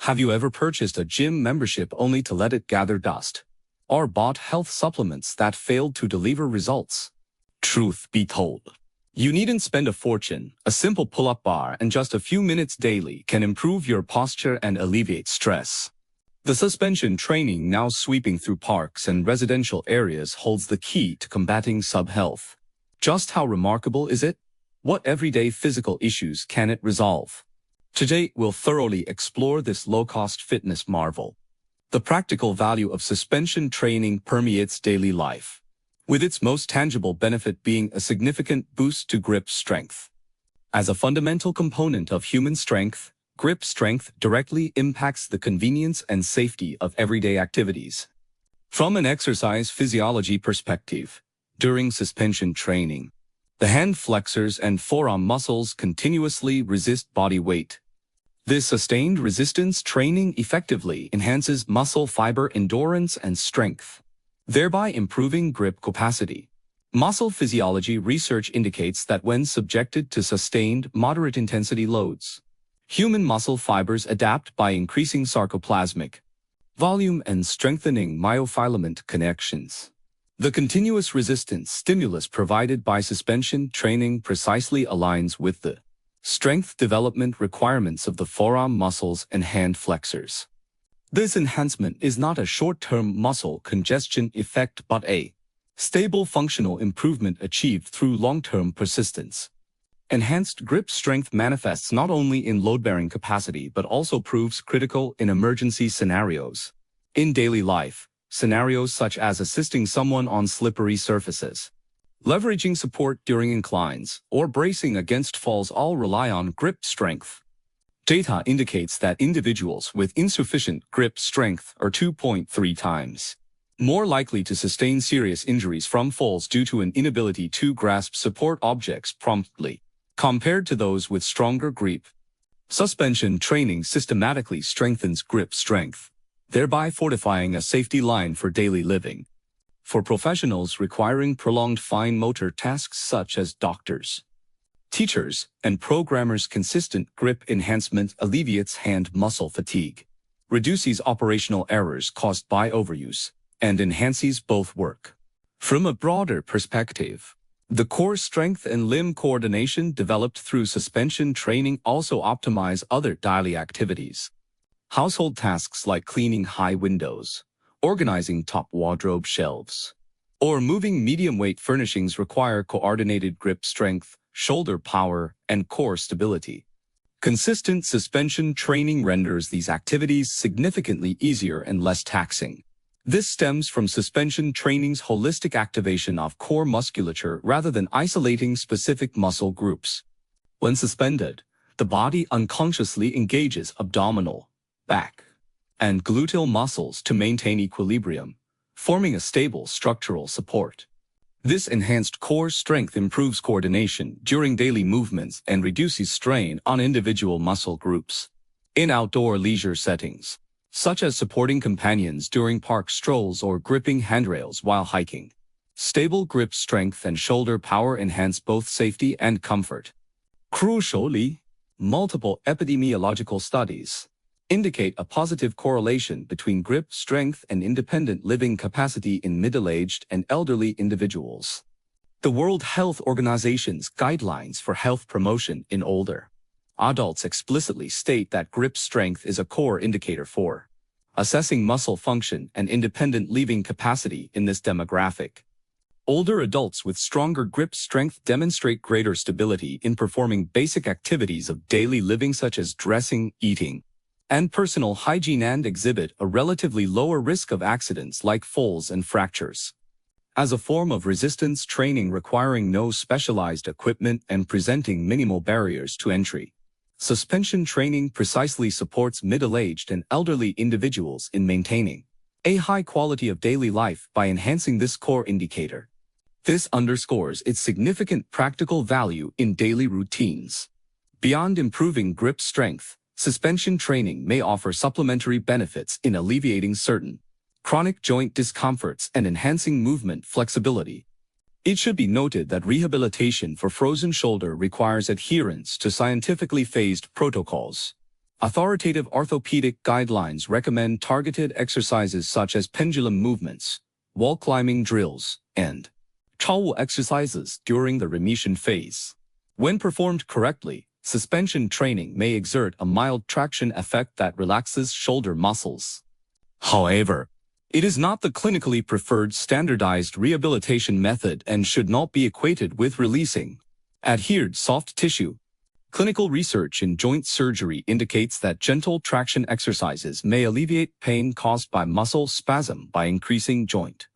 Have you ever purchased a gym membership only to let it gather dust? Or bought health supplements that failed to deliver results? Truth be told, you needn't spend a fortune. A simple pull-up bar and just a few minutes daily can improve your posture and alleviate stress. The suspension training now sweeping through parks and residential areas holds the key to combating sub-health. Just how remarkable is it? What everyday physical issues can it resolve? Today, we'll thoroughly explore this low-cost fitness marvel. The practical value of suspension training permeates daily life, with its most tangible benefit being a significant boost to grip strength. As a fundamental component of human strength, grip strength directly impacts the convenience and safety of everyday activities. From an exercise physiology perspective, during suspension training, the hand flexors and forearm muscles continuously resist body weight. This sustained resistance training effectively enhances muscle fiber endurance and strength, thereby improving grip capacity. Muscle physiology research indicates that when subjected to sustained, moderate-intensity loads, human muscle fibers adapt by increasing sarcoplasmic volume and strengthening myofilament connections. The continuous resistance stimulus provided by suspension training precisely aligns with the strength development requirements of the forearm muscles and hand flexors. This enhancement is not a short-term muscle congestion effect but a stable functional improvement achieved through long-term persistence. Enhanced grip strength manifests not only in load-bearing capacity but also proves critical in emergency scenarios. In daily life, scenarios such as assisting someone on slippery surfaces, leveraging support during inclines, or bracing against falls all rely on grip strength. Data indicates that individuals with insufficient grip strength are 2.3 times more likely to sustain serious injuries from falls due to an inability to grasp support objects promptly, compared to those with stronger grip. Suspension training systematically strengthens grip strength, thereby fortifying a safety line for daily living. For professionals requiring prolonged fine motor tasks such as doctors, teachers, and programmers, consistent grip enhancement alleviates hand muscle fatigue, reduces operational errors caused by overuse, and enhances both work. From a broader perspective, the core strength and limb coordination developed through suspension training also optimize other daily activities. Household tasks like cleaning high windows, organizing top wardrobe shelves, or moving medium-weight furnishings require coordinated grip strength, shoulder power, and core stability. Consistent suspension training renders these activities significantly easier and less taxing. This stems from suspension training's holistic activation of core musculature rather than isolating specific muscle groups. When suspended, the body unconsciously engages abdominal, back, and gluteal muscles to maintain equilibrium, forming a stable structural support. This enhanced core strength improves coordination during daily movements and reduces strain on individual muscle groups. In outdoor leisure settings, such as supporting companions during park strolls or gripping handrails while hiking, stable grip strength and shoulder power enhance both safety and comfort. Crucially, multiple epidemiological studies indicate a positive correlation between grip strength and independent living capacity in middle-aged and elderly individuals. The World Health Organization's guidelines for health promotion in older adults explicitly state that grip strength is a core indicator for assessing muscle function and independent living capacity in this demographic. Older adults with stronger grip strength demonstrate greater stability in performing basic activities of daily living such as dressing, eating, and personal hygiene, and exhibit a relatively lower risk of accidents like falls and fractures. As a form of resistance training requiring no specialized equipment and presenting minimal barriers to entry, suspension training precisely supports middle-aged and elderly individuals in maintaining a high quality of daily life by enhancing this core indicator. This underscores its significant practical value in daily routines. Beyond improving grip strength, suspension training may offer supplementary benefits in alleviating certain chronic joint discomforts and enhancing movement flexibility. It should be noted that rehabilitation for frozen shoulder requires adherence to scientifically phased protocols. Authoritative orthopedic guidelines recommend targeted exercises such as pendulum movements, wall climbing drills, and 超物 exercises during the remission phase. When performed correctly, suspension training may exert a mild traction effect that relaxes shoulder muscles. However, it is not the clinically preferred standardized rehabilitation method and should not be equated with releasing adhered soft tissue. Clinical research in joint surgery indicates that gentle traction exercises may alleviate pain caused by muscle spasm by increasing joint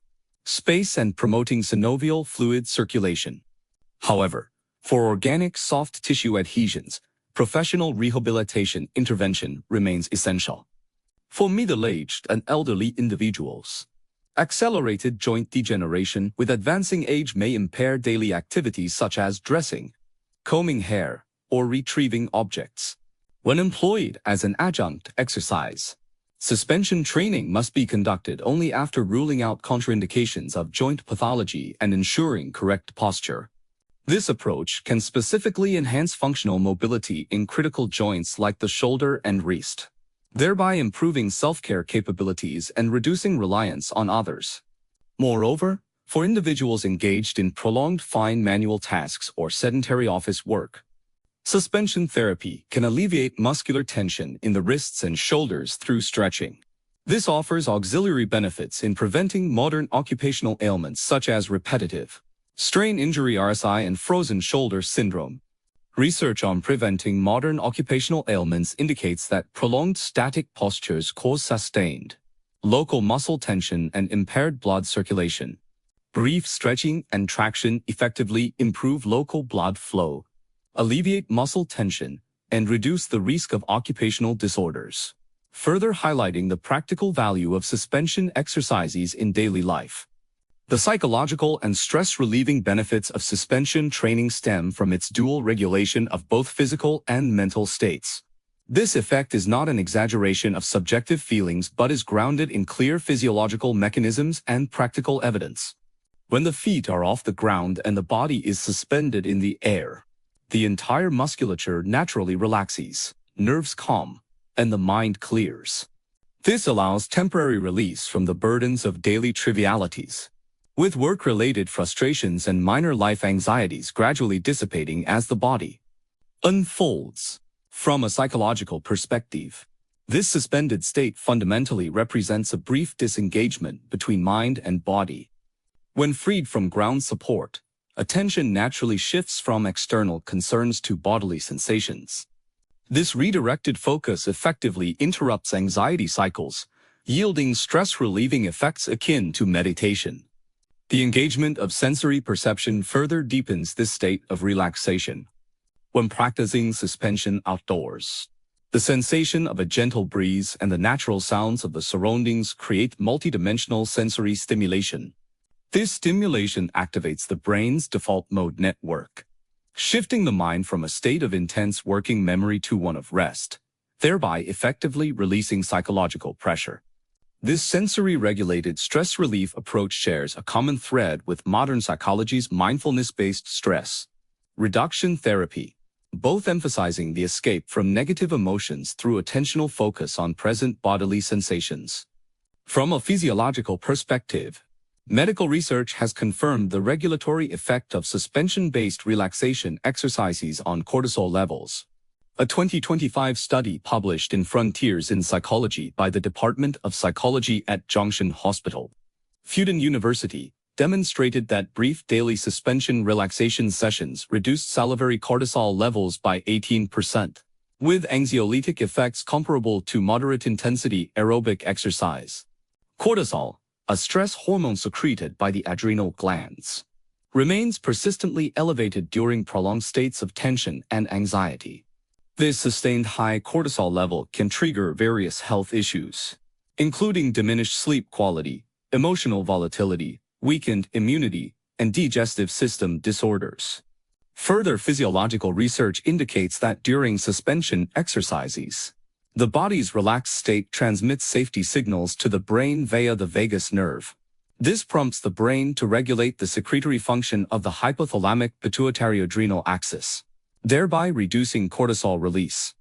space and promoting synovial fluid circulation. However, for organic soft tissue adhesions, professional rehabilitation intervention remains essential. For middle-aged and elderly individuals, accelerated joint degeneration with advancing age may impair daily activities such as dressing, combing hair, or retrieving objects. When employed as an adjunct exercise, suspension training must be conducted only after ruling out contraindications of joint pathology and ensuring correct posture. This approach can specifically enhance functional mobility in critical joints like the shoulder and wrist, thereby improving self-care capabilities and reducing reliance on others. Moreover, for individuals engaged in prolonged fine manual tasks or sedentary office work, suspension therapy can alleviate muscular tension in the wrists and shoulders through stretching. This offers auxiliary benefits in preventing modern occupational ailments such as repetitive strain injury RSI and frozen shoulder syndrome. Research on preventing modern occupational ailments indicates that prolonged static postures cause sustained local muscle tension and impaired blood circulation. Brief stretching and traction effectively improve local blood flow, alleviate muscle tension, and reduce the risk of occupational disorders, further highlighting the practical value of suspension exercises in daily life. The psychological and stress-relieving benefits of suspension training stem from its dual regulation of both physical and mental states. This effect is not an exaggeration of subjective feelings but is grounded in clear physiological mechanisms and practical evidence. When the feet are off the ground and the body is suspended in the air, the entire musculature naturally relaxes, nerves calm, and the mind clears. This allows temporary release from the burdens of daily trivialities, with work-related frustrations and minor life anxieties gradually dissipating as the body unfolds. From a psychological perspective, this suspended state fundamentally represents a brief disengagement between mind and body. When freed from ground support, attention naturally shifts from external concerns to bodily sensations. This redirected focus effectively interrupts anxiety cycles, yielding stress-relieving effects akin to meditation. The engagement of sensory perception further deepens this state of relaxation. When practicing suspension outdoors, the sensation of a gentle breeze and the natural sounds of the surroundings create multidimensional sensory stimulation. This stimulation activates the brain's default mode network, shifting the mind from a state of intense working memory to one of rest, thereby effectively releasing psychological pressure. This sensory-regulated stress relief approach shares a common thread with modern psychology's mindfulness-based stress reduction therapy, both emphasizing the escape from negative emotions through attentional focus on present bodily sensations. From a physiological perspective, medical research has confirmed the regulatory effect of suspension-based relaxation exercises on cortisol levels. A 2025 study published in Frontiers in Psychology by the Department of Psychology at Junction Hospital, Fudan University, demonstrated that brief daily suspension relaxation sessions reduced salivary cortisol levels by 18%, with anxiolytic effects comparable to moderate-intensity aerobic exercise. Cortisol, a stress hormone secreted by the adrenal glands, remains persistently elevated during prolonged states of tension and anxiety. This sustained high cortisol level can trigger various health issues, including diminished sleep quality, emotional volatility, weakened immunity, and digestive system disorders. Further physiological research indicates that during suspension exercises, the body's relaxed state transmits safety signals to the brain via the vagus nerve. This prompts the brain to regulate the secretory function of the hypothalamic pituitary-adrenal axis, thereby reducing cortisol release.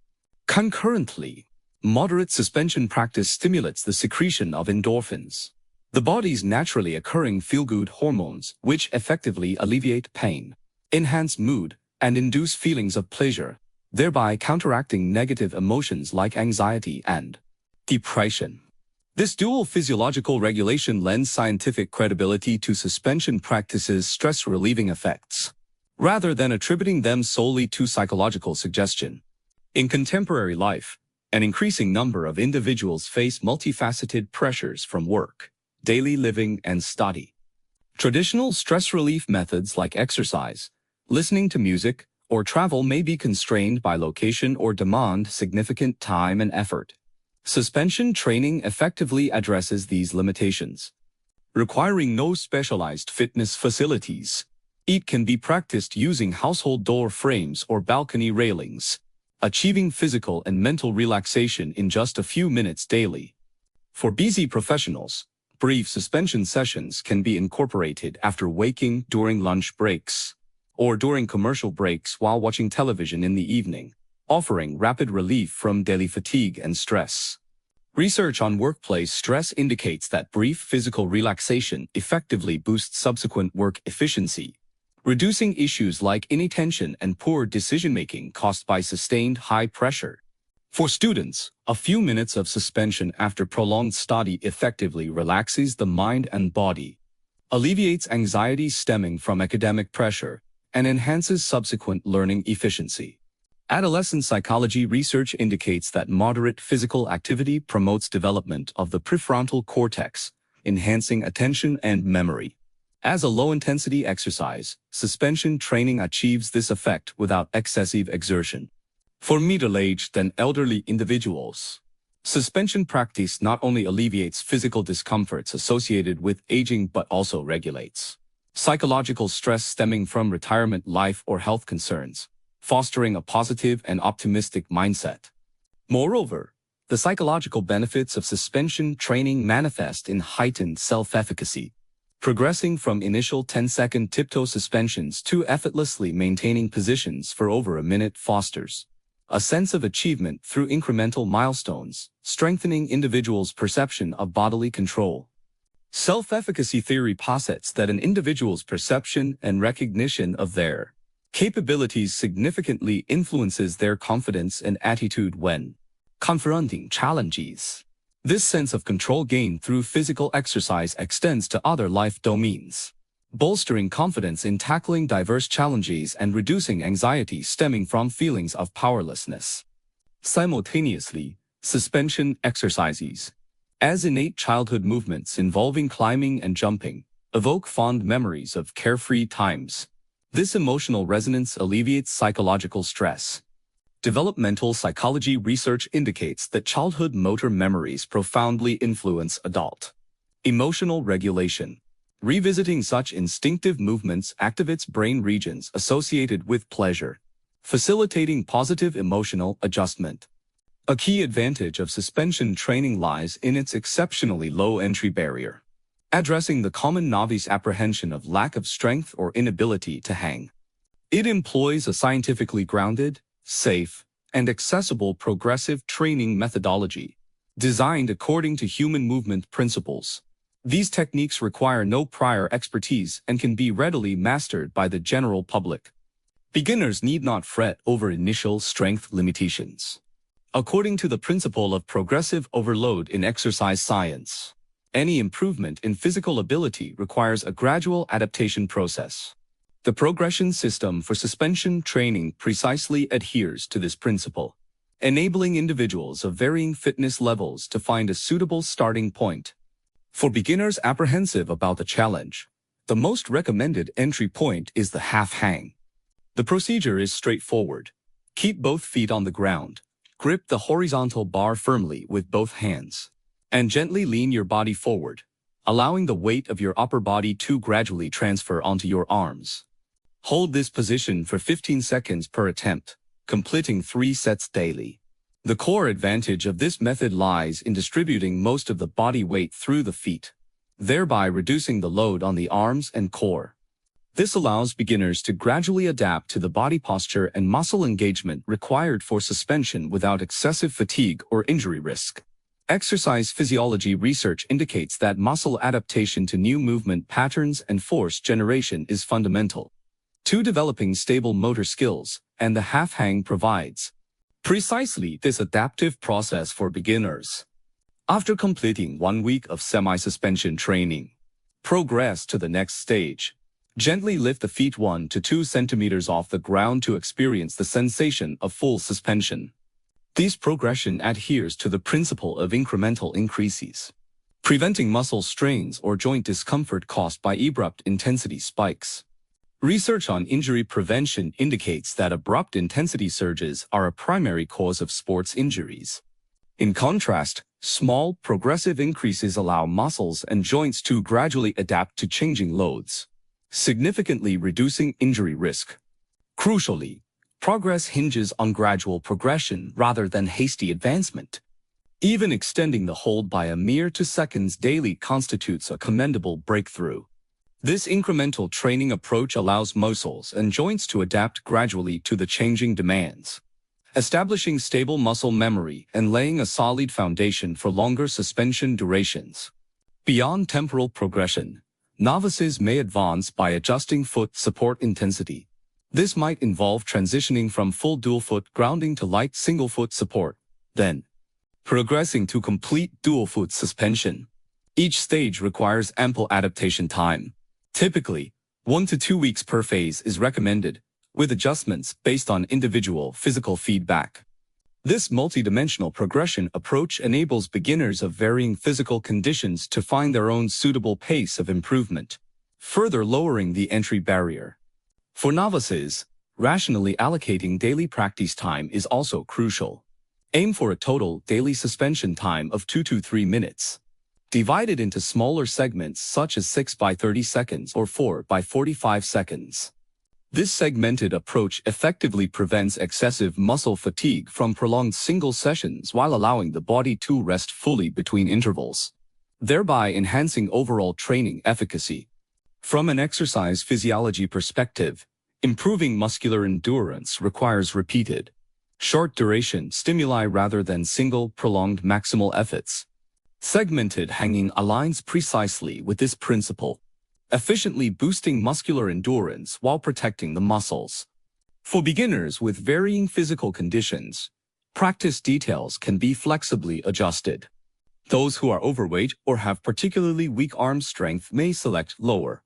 Concurrently, Moderate suspension practice stimulates the secretion of endorphins, the body's naturally occurring feel-good hormones, which effectively alleviate pain, enhance mood, and induce feelings of pleasure, thereby counteracting negative emotions like anxiety and depression. This dual physiological regulation lends scientific credibility to suspension practices' stress-relieving effects, rather than attributing them solely to psychological suggestion. In contemporary life, an increasing number of individuals face multifaceted pressures from work, daily living, and study. Traditional stress relief methods like exercise, listening to music, or travel may be constrained by location or demand significant time and effort. Suspension training effectively addresses these limitations. Requiring no specialized fitness facilities, it can be practiced using household door frames or balcony railings, achieving physical and mental relaxation in just a few minutes daily. For busy professionals, brief suspension sessions can be incorporated after waking, during lunch breaks, or during commercial breaks while watching television in the evening, offering rapid relief from daily fatigue and stress. Research on workplace stress indicates that brief physical relaxation effectively boosts subsequent work efficiency, reducing issues like inattention and poor decision-making caused by sustained high pressure. For students, a few minutes of suspension after prolonged study effectively relaxes the mind and body, alleviates anxiety stemming from academic pressure, and enhances subsequent learning efficiency. Adolescent psychology research indicates that moderate physical activity promotes development of the prefrontal cortex, enhancing attention and memory. As a low-intensity exercise, suspension training achieves this effect without excessive exertion. For middle-aged and elderly individuals, suspension practice not only alleviates physical discomforts associated with aging but also regulates psychological stress stemming from retirement life or health concerns, fostering a positive and optimistic mindset. Moreover, the psychological benefits of suspension training manifest in heightened self-efficacy. Progressing from initial 10-second tiptoe suspensions to effortlessly maintaining positions for over a minute fosters a sense of achievement through incremental milestones, strengthening individuals' perception of bodily control. Self-efficacy theory posits that an individual's perception and recognition of their capabilities significantly influences their confidence and attitude when confronting challenges. This sense of control gained through physical exercise extends to other life domains, bolstering confidence in tackling diverse challenges and reducing anxiety stemming from feelings of powerlessness. Simultaneously, suspension exercises, as innate childhood movements involving climbing and jumping, evoke fond memories of carefree times. This emotional resonance alleviates psychological stress. Developmental psychology research indicates that childhood motor memories profoundly influence adult emotional regulation. Revisiting such instinctive movements activates brain regions associated with pleasure, facilitating positive emotional adjustment. A key advantage of suspension training lies in its exceptionally low entry barrier, addressing the common novice apprehension of lack of strength or inability to hang. It employs a scientifically grounded, safe, and accessible progressive training methodology, designed according to human movement principles. These techniques require no prior expertise and can be readily mastered by the general public. Beginners need not fret over initial strength limitations. According to the principle of progressive overload in exercise science, any improvement in physical ability requires a gradual adaptation process. The progression system for suspension training precisely adheres to this principle, enabling individuals of varying fitness levels to find a suitable starting point. For beginners apprehensive about the challenge, the most recommended entry point is the half hang. The procedure is straightforward. Keep both feet on the ground, grip the horizontal bar firmly with both hands, and gently lean your body forward, allowing the weight of your upper body to gradually transfer onto your arms. Hold this position for 15 seconds per attempt, completing 3 sets daily. The core advantage of this method lies in distributing most of the body weight through the feet, thereby reducing the load on the arms and core. This allows beginners to gradually adapt to the body posture and muscle engagement required for suspension without excessive fatigue or injury risk. Exercise physiology research indicates that muscle adaptation to new movement patterns and force generation is fundamental to developing stable motor skills, and the half hang provides precisely this adaptive process for beginners. After completing 1 week of semi-suspension training, progress to the next stage. Gently lift the feet 1 to 2 centimeters off the ground to experience the sensation of full suspension. This progression adheres to the principle of incremental increases, preventing muscle strains or joint discomfort caused by abrupt intensity spikes. Research on injury prevention indicates that abrupt intensity surges are a primary cause of sports injuries. In contrast, small, progressive increases allow muscles and joints to gradually adapt to changing loads, significantly reducing injury risk. Crucially, progress hinges on gradual progression rather than hasty advancement. Even extending the hold by a mere 2 seconds daily constitutes a commendable breakthrough. This incremental training approach allows muscles and joints to adapt gradually to the changing demands, establishing stable muscle memory and laying a solid foundation for longer suspension durations. Beyond temporal progression, novices may advance by adjusting foot support intensity. This might involve transitioning from full dual-foot grounding to light single-foot support, then progressing to complete dual-foot suspension. Each stage requires ample adaptation time. Typically, 1 to 2 weeks per phase is recommended, with adjustments based on individual physical feedback. This multidimensional progression approach enables beginners of varying physical conditions to find their own suitable pace of improvement, further lowering the entry barrier. For novices, rationally allocating daily practice time is also crucial. Aim for a total daily suspension time of 2 to 3 minutes, divided into smaller segments such as 6 by 30 seconds or 4 by 45 seconds. This segmented approach effectively prevents excessive muscle fatigue from prolonged single sessions while allowing the body to rest fully between intervals, thereby enhancing overall training efficacy. From an exercise physiology perspective, improving muscular endurance requires repeated, short-duration stimuli rather than single, prolonged maximal efforts. Segmented hanging aligns precisely with this principle, efficiently boosting muscular endurance while protecting the muscles. For beginners with varying physical conditions, practice details can be flexibly adjusted. Those who are overweight or have particularly weak arm strength may select lower,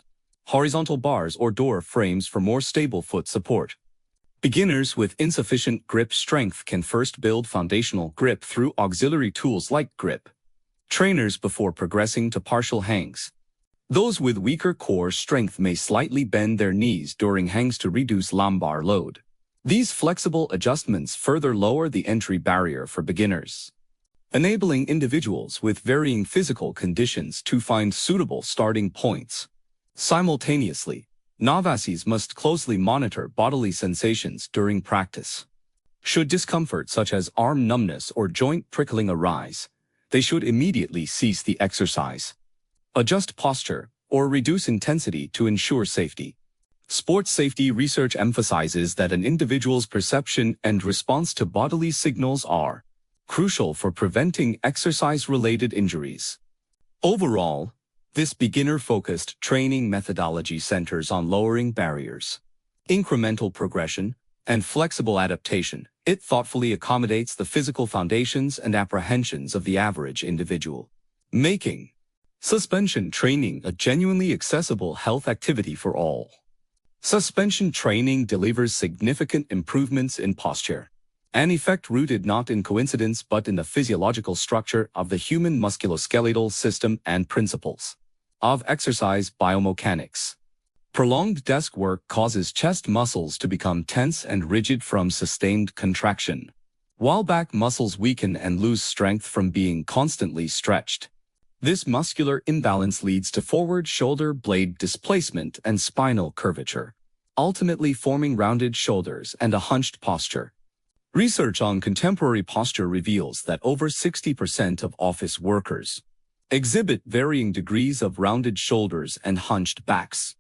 horizontal bars or door frames for more stable foot support. Beginners with insufficient grip strength can first build foundational grip through auxiliary tools like grip trainers before progressing to partial hangs. Those with weaker core strength may slightly bend their knees during hangs to reduce lumbar load. These flexible adjustments further lower the entry barrier for beginners, enabling individuals with varying physical conditions to find suitable starting points. Simultaneously, novices must closely monitor bodily sensations during practice. Should discomfort such as arm numbness or joint prickling arise, they should immediately cease the exercise, adjust posture, or reduce intensity to ensure safety. Sports safety research emphasizes that an individual's perception and response to bodily signals are crucial for preventing exercise-related injuries. Overall, this beginner-focused training methodology centers on lowering barriers, incremental progression, and flexible adaptation. It thoughtfully accommodates the physical foundations and apprehensions of the average individual, making suspension training a genuinely accessible health activity for all. Suspension training delivers significant improvements in posture, an effect rooted not in coincidence but in the physiological structure of the human musculoskeletal system and principles of exercise biomechanics. Prolonged desk work causes chest muscles to become tense and rigid from sustained contraction, while back muscles weaken and lose strength from being constantly stretched. This muscular imbalance leads to forward shoulder blade displacement and spinal curvature, ultimately forming rounded shoulders and a hunched posture. Research on contemporary posture reveals that over 60% of office workers exhibit varying degrees of rounded shoulders and hunched backs.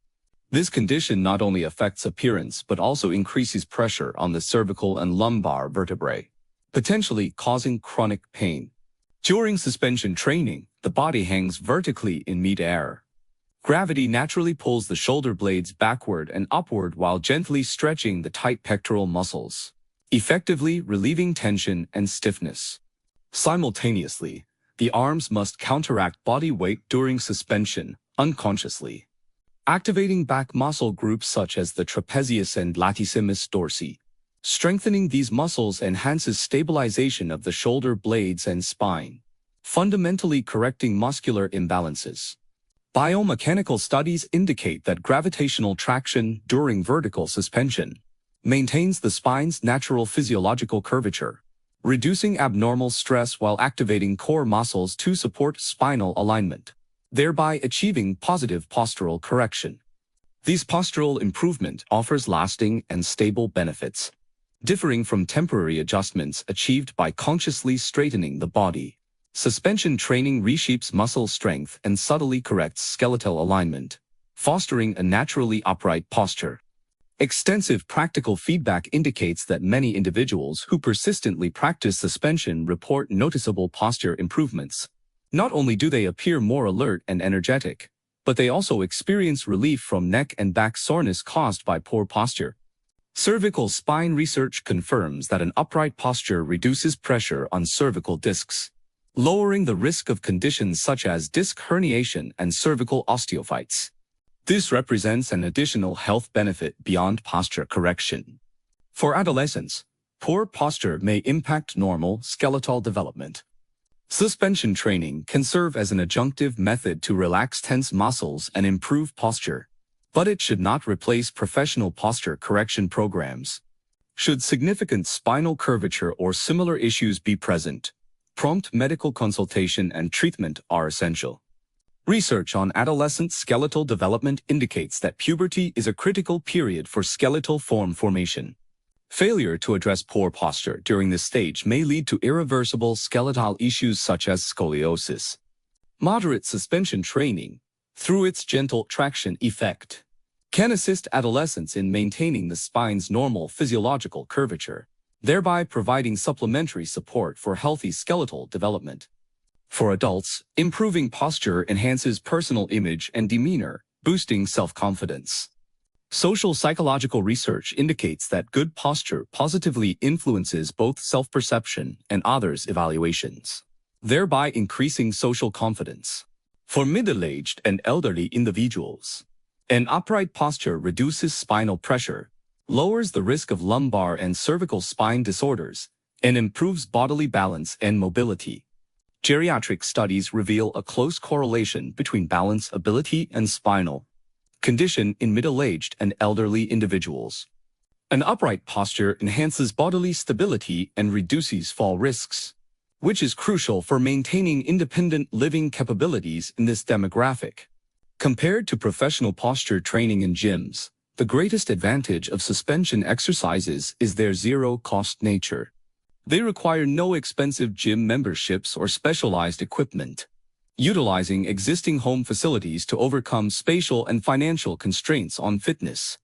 This condition not only affects appearance but also increases pressure on the cervical and lumbar vertebrae, potentially causing chronic pain. During suspension training, the body hangs vertically in mid-air. Gravity naturally pulls the shoulder blades backward and upward while gently stretching the tight pectoral muscles, effectively relieving tension and stiffness. Simultaneously, the arms must counteract body weight during suspension, unconsciously, activating back muscle groups such as the trapezius and latissimus dorsi. Strengthening these muscles enhances stabilization of the shoulder blades and spine, fundamentally correcting muscular imbalances. Biomechanical studies indicate that gravitational traction during vertical suspension maintains the spine's natural physiological curvature, reducing abnormal stress while activating core muscles to support spinal alignment, thereby achieving positive postural correction. This postural improvement offers lasting and stable benefits, differing from temporary adjustments achieved by consciously straightening the body. Suspension training reshapes muscle strength and subtly corrects skeletal alignment, fostering a naturally upright posture. Extensive practical feedback indicates that many individuals who persistently practice suspension report noticeable posture improvements. Not only do they appear more alert and energetic, but they also experience relief from neck and back soreness caused by poor posture. Cervical spine research confirms that an upright posture reduces pressure on cervical discs, lowering the risk of conditions such as disc herniation and cervical osteophytes. This represents an additional health benefit beyond posture correction. For adolescents, poor posture may impact normal skeletal development. Suspension training can serve as an adjunctive method to relax tense muscles and improve posture, but it should not replace professional posture correction programs. Should significant spinal curvature or similar issues be present, prompt medical consultation and treatment are essential. Research on adolescent skeletal development indicates that puberty is a critical period for skeletal form formation. Failure to address poor posture during this stage may lead to irreversible skeletal issues such as scoliosis. Moderate suspension training, through its gentle traction effect, can assist adolescents in maintaining the spine's normal physiological curvature, thereby providing supplementary support for healthy skeletal development. For adults, improving posture enhances personal image and demeanor, boosting self-confidence. Social psychological research indicates that good posture positively influences both self-perception and others' evaluations, thereby increasing social confidence. For middle-aged and elderly individuals, an upright posture reduces spinal pressure, lowers the risk of lumbar and cervical spine disorders, and improves bodily balance and mobility. Geriatric studies reveal a close correlation between balance ability and spinal condition in middle-aged and elderly individuals. An upright posture enhances bodily stability and reduces fall risks, which is crucial for maintaining independent living capabilities in this demographic. Compared to professional posture training in gyms, the greatest advantage of suspension exercises is their zero-cost nature. They require no expensive gym memberships or specialized equipment, utilizing existing home facilities to overcome spatial and financial constraints on fitness.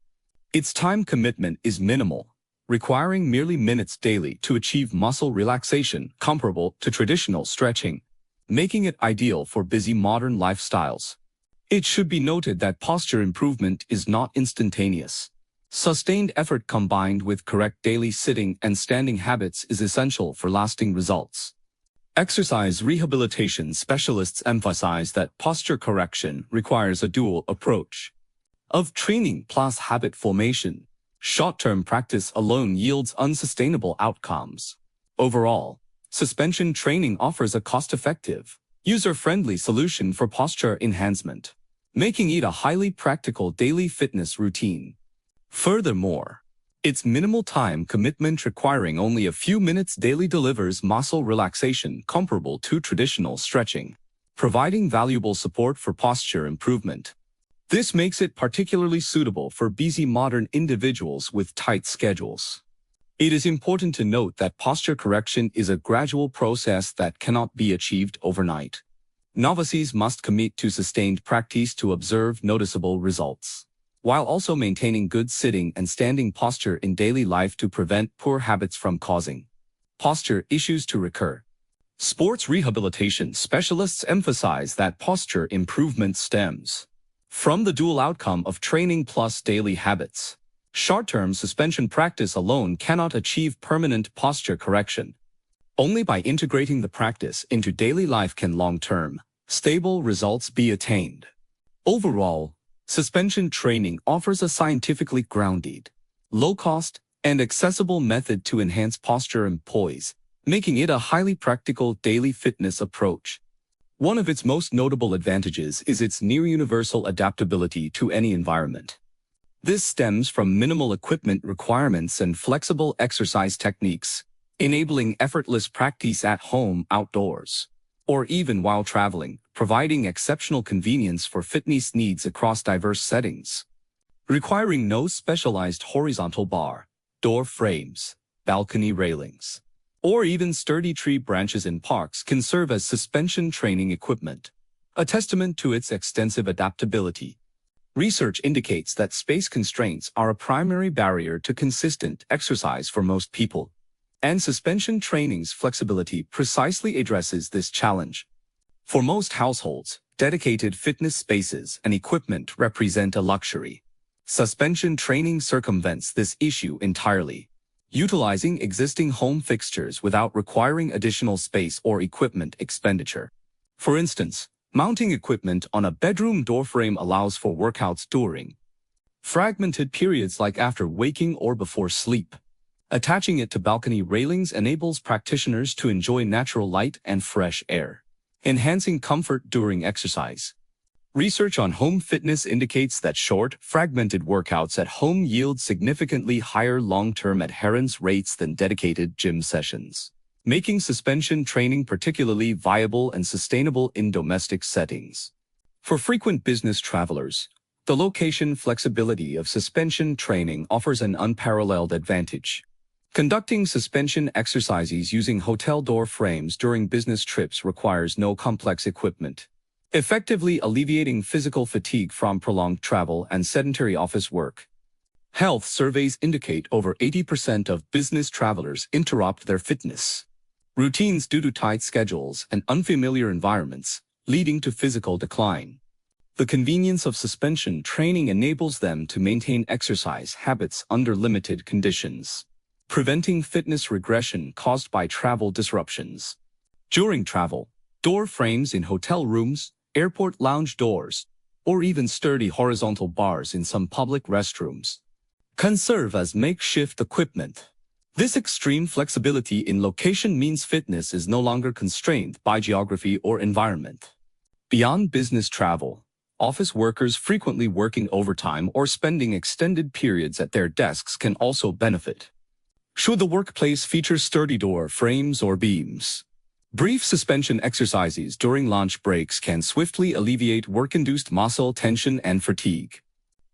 Its time commitment is minimal, requiring merely minutes daily to achieve muscle relaxation comparable to traditional stretching, making it ideal for busy modern lifestyles. It should be noted that posture improvement is not instantaneous. Sustained effort combined with correct daily sitting and standing habits is essential for lasting results. Exercise rehabilitation specialists emphasize that posture correction requires a dual approach of training plus habit formation. Short-term practice alone yields unsustainable outcomes. Overall, suspension training offers a cost-effective, user-friendly solution for posture enhancement, making it a highly practical daily fitness routine. Furthermore, its minimal time commitment requiring only a few minutes daily delivers muscle relaxation comparable to traditional stretching, providing valuable support for posture improvement. This makes it particularly suitable for busy modern individuals with tight schedules. It is important to note that posture correction is a gradual process that cannot be achieved overnight. Novices must commit to sustained practice to observe noticeable results. while also maintaining good sitting and standing posture in daily life to prevent poor habits from causing posture issues to recur. Sports rehabilitation specialists emphasize that posture improvement stems from the dual outcome of training plus daily habits. Short-term suspension practice alone cannot achieve permanent posture correction. Only by integrating the practice into daily life can long-term, stable results be attained. Overall, suspension training offers a scientifically grounded, low-cost, and accessible method to enhance posture and poise, making it a highly practical daily fitness approach. One of its most notable advantages is its near-universal adaptability to any environment. This stems from minimal equipment requirements and flexible exercise techniques, enabling effortless practice at home, outdoors, or even while traveling, providing exceptional convenience for fitness needs across diverse settings. Requiring no specialized horizontal bar, door frames, balcony railings, or even sturdy tree branches in parks can serve as suspension training equipment, a testament to its extensive adaptability. Research indicates that space constraints are a primary barrier to consistent exercise for most people, and suspension training's flexibility precisely addresses this challenge. For most households, dedicated fitness spaces and equipment represent a luxury. Suspension training circumvents this issue entirely, utilizing existing home fixtures without requiring additional space or equipment expenditure. For instance, mounting equipment on a bedroom doorframe allows for workouts during fragmented periods like after waking or before sleep. Attaching it to balcony railings enables practitioners to enjoy natural light and fresh air, enhancing comfort during exercise. Research on home fitness indicates that short, fragmented workouts at home yield significantly higher long-term adherence rates than dedicated gym sessions, making suspension training particularly viable and sustainable in domestic settings. For frequent business travelers, the location flexibility of suspension training offers an unparalleled advantage. Conducting suspension exercises using hotel door frames during business trips requires no complex equipment, effectively alleviating physical fatigue from prolonged travel and sedentary office work. Health surveys indicate over 80% of business travelers interrupt their fitness routines due to tight schedules and unfamiliar environments, leading to physical decline. The convenience of suspension training enables them to maintain exercise habits under limited conditions, preventing fitness regression caused by travel disruptions. During travel, door frames in hotel rooms, airport lounge doors, or even sturdy horizontal bars in some public restrooms can serve as makeshift equipment. This extreme flexibility in location means fitness is no longer constrained by geography or environment. Beyond business travel, office workers frequently working overtime or spending extended periods at their desks can also benefit. Should the workplace feature sturdy door frames or beams, brief suspension exercises during lunch breaks can swiftly alleviate work-induced muscle tension and fatigue.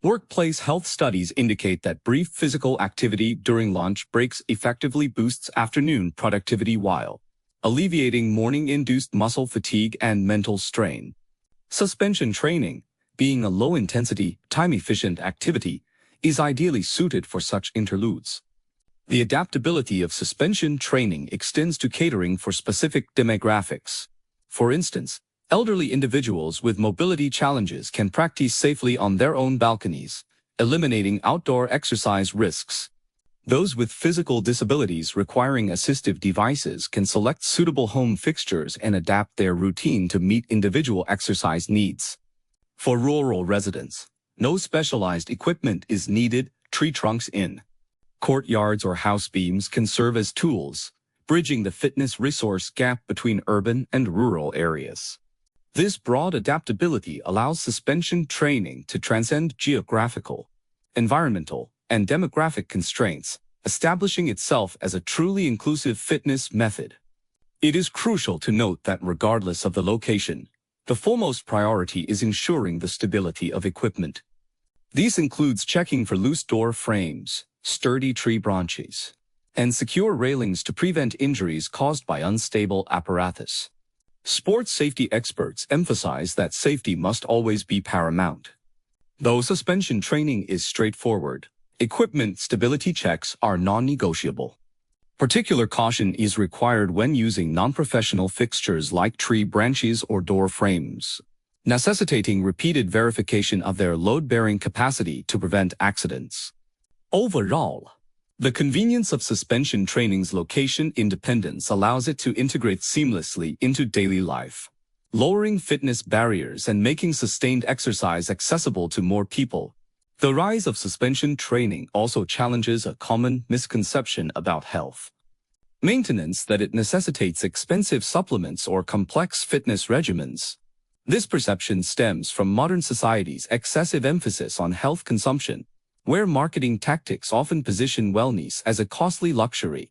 Workplace health studies indicate that brief physical activity during lunch breaks effectively boosts afternoon productivity while alleviating morning-induced muscle fatigue and mental strain. Suspension training, being a low-intensity, time-efficient activity, is ideally suited for such interludes. The adaptability of suspension training extends to catering for specific demographics. For instance, elderly individuals with mobility challenges can practice safely on their own balconies, eliminating outdoor exercise risks. Those with physical disabilities requiring assistive devices can select suitable home fixtures and adapt their routine to meet individual exercise needs. For rural residents, no specialized equipment is needed. Tree trunks in courtyards or house beams can serve as tools, bridging the fitness resource gap between urban and rural areas. This broad adaptability allows suspension training to transcend geographical, environmental, and demographic constraints, establishing itself as a truly inclusive fitness method. It is crucial to note that regardless of the location, the foremost priority is ensuring the stability of equipment. This includes checking for loose door frames, sturdy tree branches, and secure railings to prevent injuries caused by unstable apparatus. Sports safety experts emphasize that safety must always be paramount. Though suspension training is straightforward, equipment stability checks are non-negotiable. Particular caution is required when using non-professional fixtures like tree branches or door frames, necessitating repeated verification of their load-bearing capacity to prevent accidents. Overall, the convenience of suspension training's location independence allows it to integrate seamlessly into daily life, lowering fitness barriers and making sustained exercise accessible to more people. The rise of suspension training also challenges a common misconception about health maintenance, that it necessitates expensive supplements or complex fitness regimens. This perception stems from modern society's excessive emphasis on health consumption, where marketing tactics often position wellness as a costly luxury,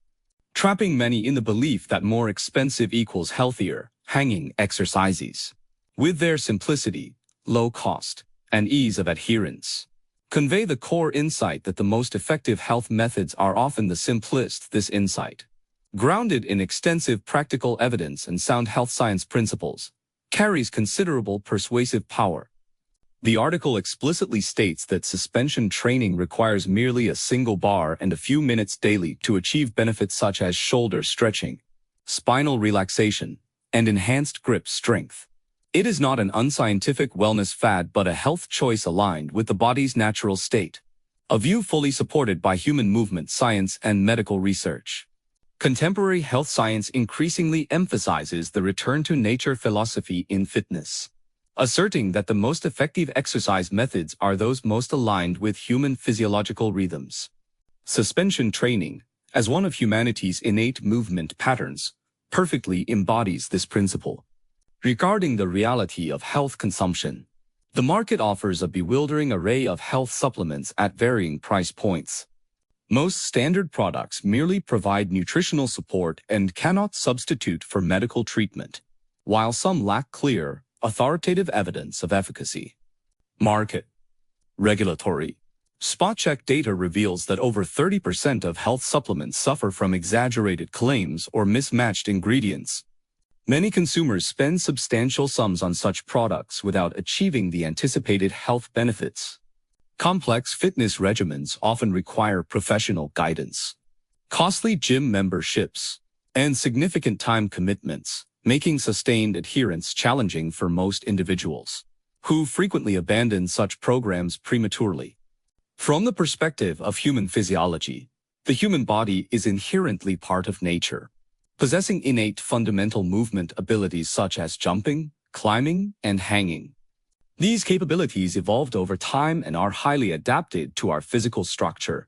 trapping many in the belief that more expensive equals healthier, hanging exercises. With their simplicity, low cost, and ease of adherence, convey the core insight that the most effective health methods are often the simplest. This insight, grounded in extensive practical evidence and sound health science principles, carries considerable persuasive power. The article explicitly states that suspension training requires merely a single bar and a few minutes daily to achieve benefits such as shoulder stretching, spinal relaxation, and enhanced grip strength. It is not an unscientific wellness fad but a health choice aligned with the body's natural state, a view fully supported by human movement science and medical research. Contemporary health science increasingly emphasizes the return to nature philosophy in fitness, asserting that the most effective exercise methods are those most aligned with human physiological rhythms. Suspension training, as one of humanity's innate movement patterns, perfectly embodies this principle. Regarding the reality of health consumption, the market offers a bewildering array of health supplements at varying price points. Most standard products merely provide nutritional support and cannot substitute for medical treatment, while some lack clear, authoritative evidence of efficacy. Market. Regulatory. Spot check data reveals that over 30% of health supplements suffer from exaggerated claims or mismatched ingredients. Many consumers spend substantial sums on such products without achieving the anticipated health benefits. Complex fitness regimens often require professional guidance, costly gym memberships, and significant time commitments, making sustained adherence challenging for most individuals, who frequently abandon such programs prematurely. From the perspective of human physiology, the human body is inherently part of nature, possessing innate fundamental movement abilities such as jumping, climbing, and hanging. These capabilities evolved over time and are highly adapted to our physical structure.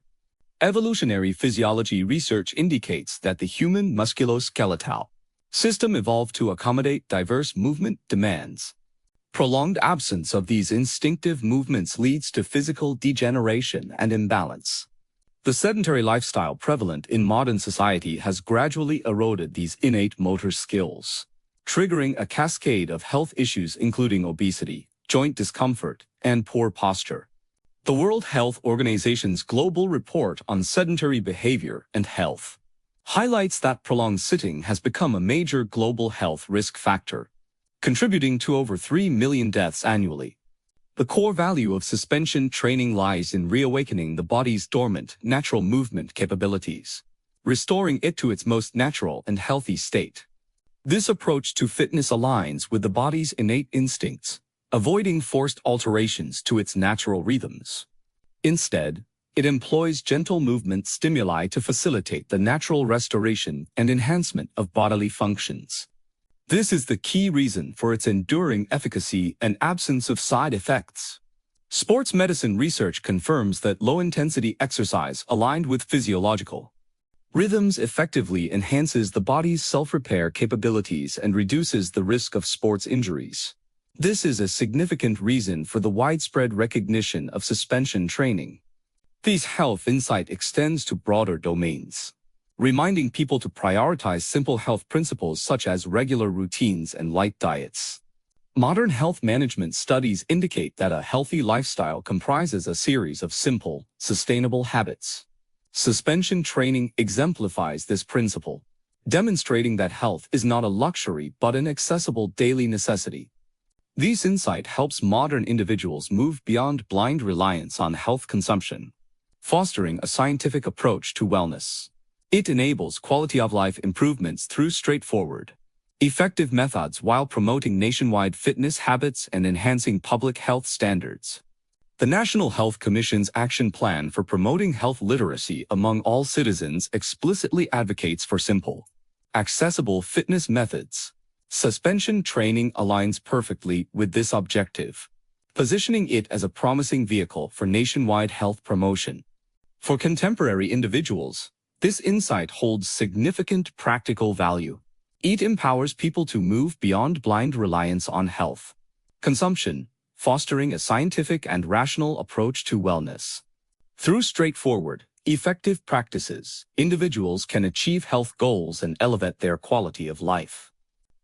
Evolutionary physiology research indicates that the human musculoskeletal system evolved to accommodate diverse movement demands. Prolonged absence of these instinctive movements leads to physical degeneration and imbalance. The sedentary lifestyle prevalent in modern society has gradually eroded these innate motor skills, triggering a cascade of health issues including obesity, joint discomfort, and poor posture. The World Health Organization's Global Report on Sedentary Behavior and Health highlights that prolonged sitting has become a major global health risk factor, contributing to over 3 million deaths annually. The core value of suspension training lies in reawakening the body's dormant, natural movement capabilities, restoring it to its most natural and healthy state. This approach to fitness aligns with the body's innate instincts, avoiding forced alterations to its natural rhythms. Instead, it employs gentle movement stimuli to facilitate the natural restoration and enhancement of bodily functions. This is the key reason for its enduring efficacy and absence of side effects. Sports medicine research confirms that low-intensity exercise aligned with physiological rhythms effectively enhances the body's self-repair capabilities and reduces the risk of sports injuries. This is a significant reason for the widespread recognition of suspension training. This health insight extends to broader domains, reminding people to prioritize simple health principles such as regular routines and light diets. Modern health management studies indicate that a healthy lifestyle comprises a series of simple, sustainable habits. Suspension training exemplifies this principle, demonstrating that health is not a luxury but an accessible daily necessity. This insight helps modern individuals move beyond blind reliance on health consumption, fostering a scientific approach to wellness. It enables quality of life improvements through straightforward, effective methods while promoting nationwide fitness habits and enhancing public health standards. The National Health Commission's Action Plan for Promoting Health Literacy among All Citizens explicitly advocates for simple, accessible fitness methods. Suspension training aligns perfectly with this objective, positioning it as a promising vehicle for nationwide health promotion. For contemporary individuals, this insight holds significant practical value. It empowers people to move beyond blind reliance on health consumption, fostering a scientific and rational approach to wellness. Through straightforward, effective practices, individuals can achieve health goals and elevate their quality of life.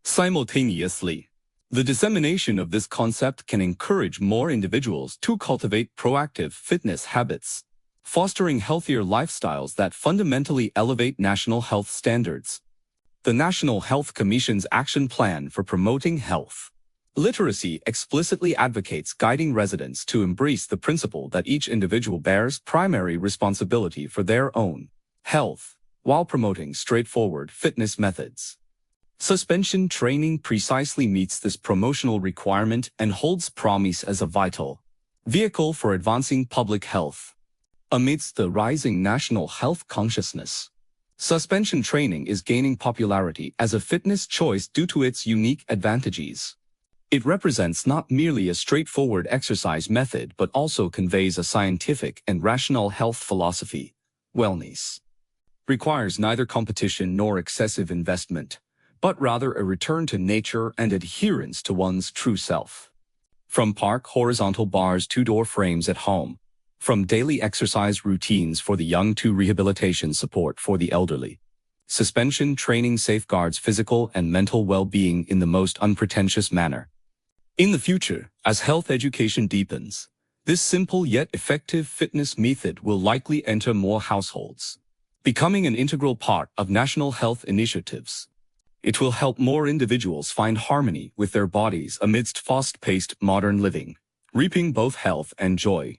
Simultaneously, the dissemination of this concept can encourage more individuals to cultivate proactive fitness habits, fostering healthier lifestyles that fundamentally elevate national health standards. The National Health Commission's Action Plan for Promoting Health Literacy explicitly advocates guiding residents to embrace the principle that each individual bears primary responsibility for their own health, while promoting straightforward fitness methods. Suspension training precisely meets this promotional requirement and holds promise as a vital vehicle for advancing public health. Amidst the rising national health consciousness, suspension training is gaining popularity as a fitness choice due to its unique advantages. It represents not merely a straightforward exercise method but also conveys a scientific and rational health philosophy. Wellness requires neither competition nor excessive investment, but rather a return to nature and adherence to one's true self. From park horizontal bars to door frames at home, from daily exercise routines for the young to rehabilitation support for the elderly, suspension training safeguards physical and mental well-being in the most unpretentious manner. In the future, as health education deepens, this simple yet effective fitness method will likely enter more households, becoming an integral part of national health initiatives. It will help more individuals find harmony with their bodies amidst fast-paced modern living, reaping both health and joy.